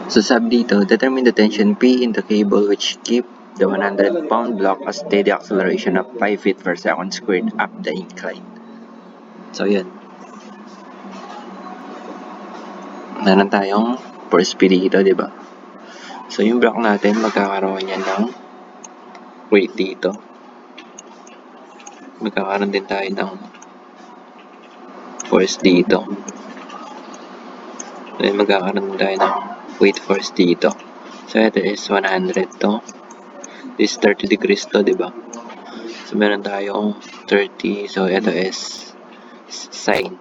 So sub dito, determine the tension P in the cable which keep the 100-pound block a steady acceleration of 5 feet per second squared up the incline. So yun. Meron tayong force P dito, di ba? So yung block natin, magkakaroon yan ng weight dito. Magkakaroon din tayo ng force dito. Then magkakaroon din tayo ng weight force dito. So ito is 100 to. This 30 degrees to, di ba? So meron tayong 30. So ito is sine.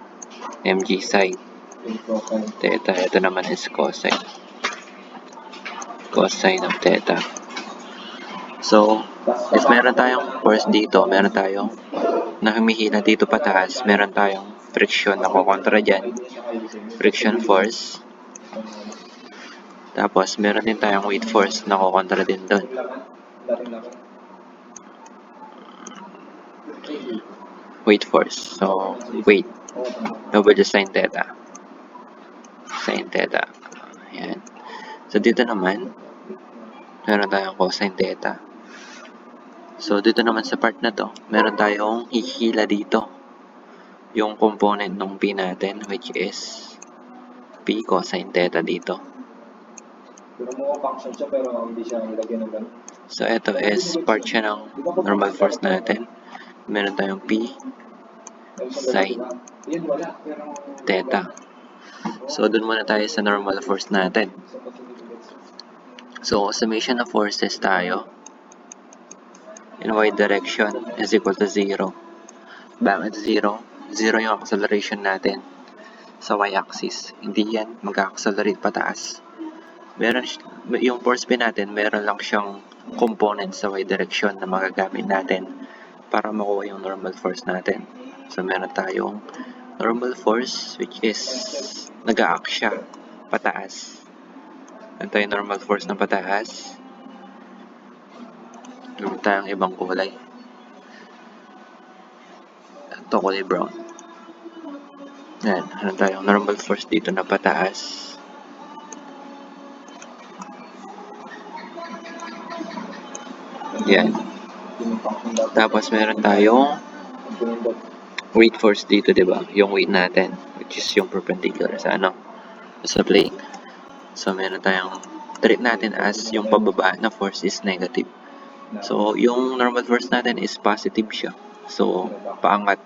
Mg sine. Theta. Ito naman is cosine. Cosine of theta. So, if meron tayong force dito, meron tayong na humihila dito pataas, meron tayong friction na kukontra dyan. Friction force. Tapos, meron din tayong weight force na kukontra din doon. Weight force. So, weight. W sin theta. Sin theta. Ayan. So, dito naman, meron tayong cosine theta. So, dito naman sa part na to, meron tayong hihila dito. Yung component ng P natin, which is P cosine theta dito. So, ito is part siya ng normal force natin. Meron tayong P sine theta. So, dun muna tayo sa normal force natin. So, summation of forces tayo in y direction is equal to 0. Bakit 0? 0 yung acceleration natin sa y-axis. Hindi yan mag-accelerate pataas. Meron yung force P natin, meron lang siyang component sa y direction na magagamit natin para makuha yung normal force natin. So, meron tayong normal force which is nag-a-act siya pataas. Meron tayong normal force na pataas. Meron tayong ibang kulay. Ito kulay brown. Yan, meron tayong normal force dito na pataas. Yan. Tapos meron tayong weight force dito, di ba? Yung weight natin, which is yung perpendicular sa sa plane. So meron tayong treat natin as yung pababa na force is negative. So yung normal force natin is positive siya. So paangat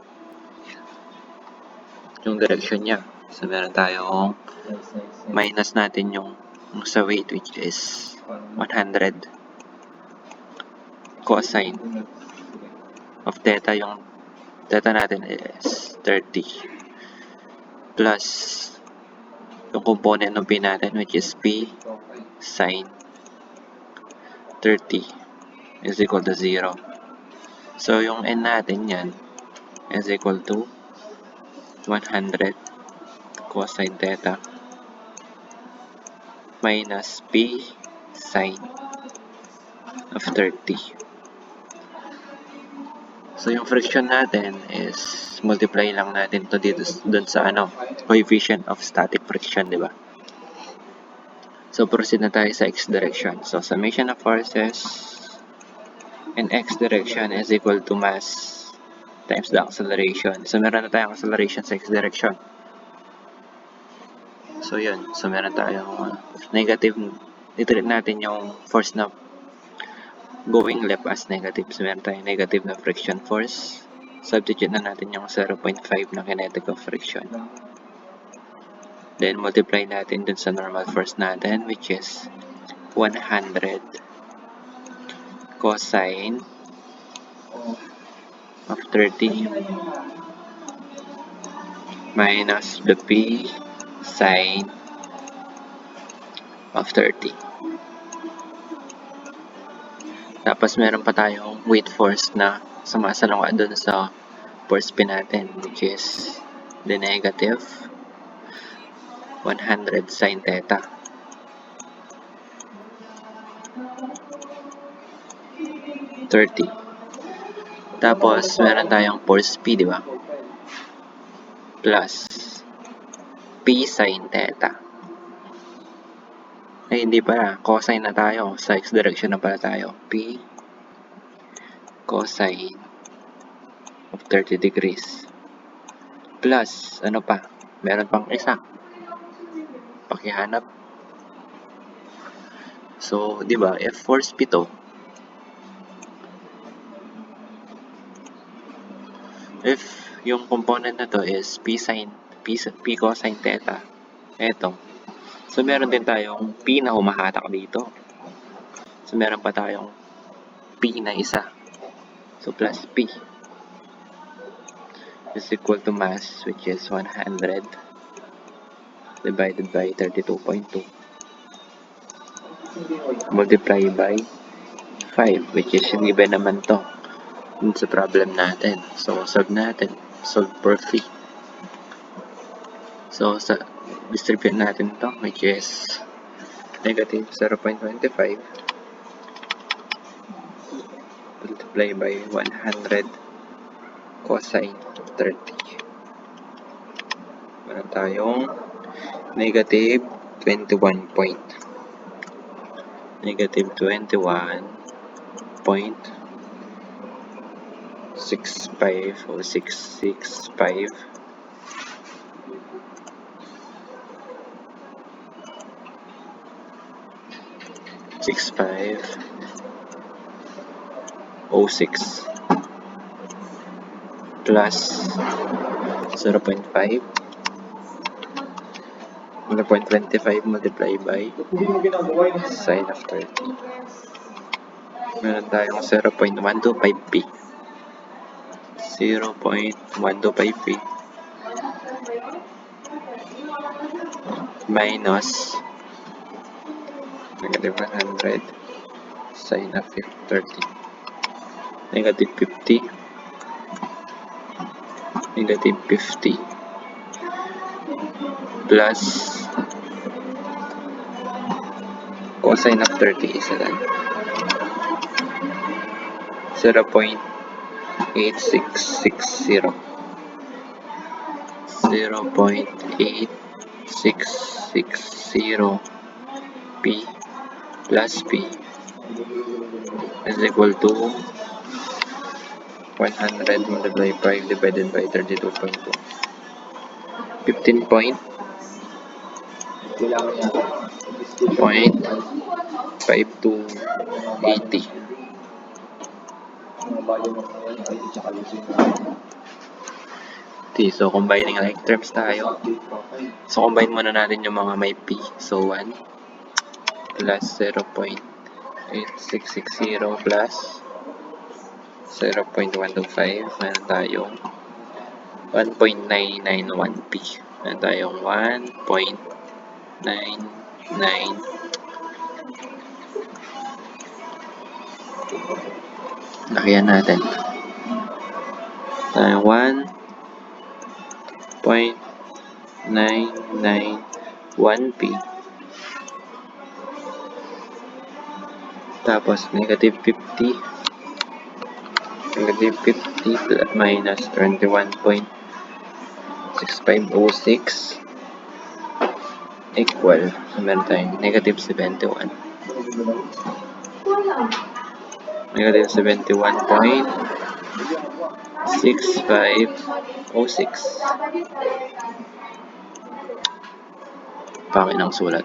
yung direction niya. So meron tayong minus natin yung sa weight which is 100 cosine of theta. Yung theta natin is 30 plus yung component ng P natin which is P sine 30 is equal to 0. So yung N natin yan is equal to 100 cosine theta minus P sine of 30. So yung friction natin is multiply lang natin to dito dun sa coefficient of static friction, di ba? So proceed na tayo sa x direction. So summation of forces in x direction is equal to mass times the acceleration. So meron na tayong acceleration sa x direction. So yun. So meron tayong negative. I-treat natin yung force na going left as negative. So meron tayong negative na friction force. Substitute na natin yung 0.5 na kinetic of friction. Then multiply natin dun sa normal force natin which is 100 cosine of 30 minus the P sine of 30. Tapos meron pa tayong weight force na sumasalunga dun sa force P natin which is the negative 100 sin theta. Tapos meron tayong force P, di ba? Plus P sin theta. Ay, hindi pala. Cosine na tayo. Sa x direction na pala tayo. P cosine of 30 degrees. Plus, ano pa? Meron pang isa. Pakihanap. So, di ba, F force P to. If yung component na to is P cosine theta. Eto. So, meron din tayong P na humahatak dito. So, meron pa tayong P na isa. So, plus P is equal to mass, which is 100 divided by 32.2 multiply by 5, which is given naman to dun sa problem natin. So, solve natin. Solve for phi. So, distribute natin to, which is negative 0.25 multiply by 100 cosine 30. Meron tayong negative 21.65 o 665 6506 plus 0.5 0.25 multiply by sine of 30. Meron tayong 0.125p. 0.125p minus negative 100 sine of 30. Negative 50. Negative 50 plus cosine of 30 is that 0.8660 p plus p is equal to 100 multiplied by 5 divided by 32.2. 15.5280. Okay, so combining like terms tayo. So combine muna natin yung mga may p. So 1 plus 0.8660 plus 0.125. Meron tayong 1.991p. Meron tayong 1.99. Lakihan natin. Tayong 1.991p. Tapos negative 50. Negative 50 minus 21.6506 equal. So, meron tayong negative 71. Negative 71.6506. Pangit ng sulat.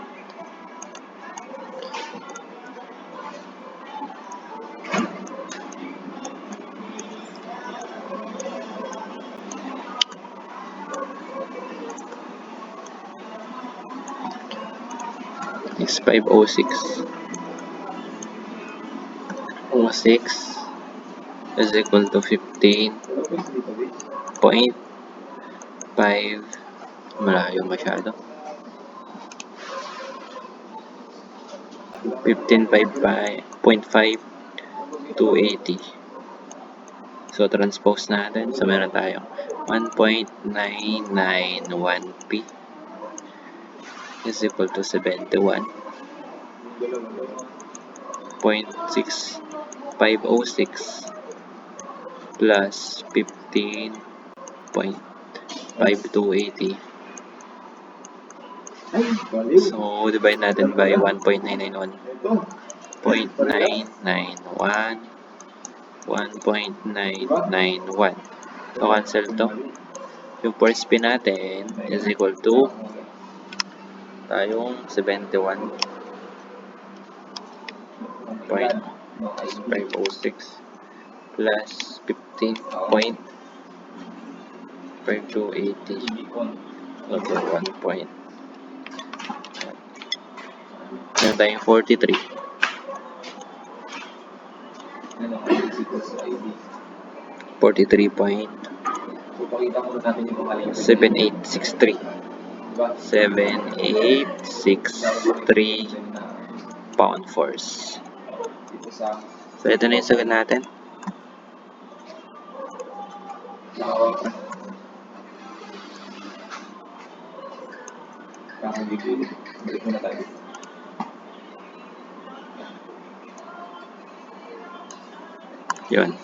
It's 506. 06 is equal to 15.5. Malayo masyado. 15.5.280. So, transpose natin. So, meron tayong 1.991p is equal to 71.6506 plus 15.5280 So, divide natin by 1.991. 0.991. 1.991. So, cancel to. Yung first spin natin is equal to tayong 71.506 plus 15.5280 over 1 point. Meron tayong 43. 43.7863. 7863 pound force. So, ito na yung sagot natin. Yun.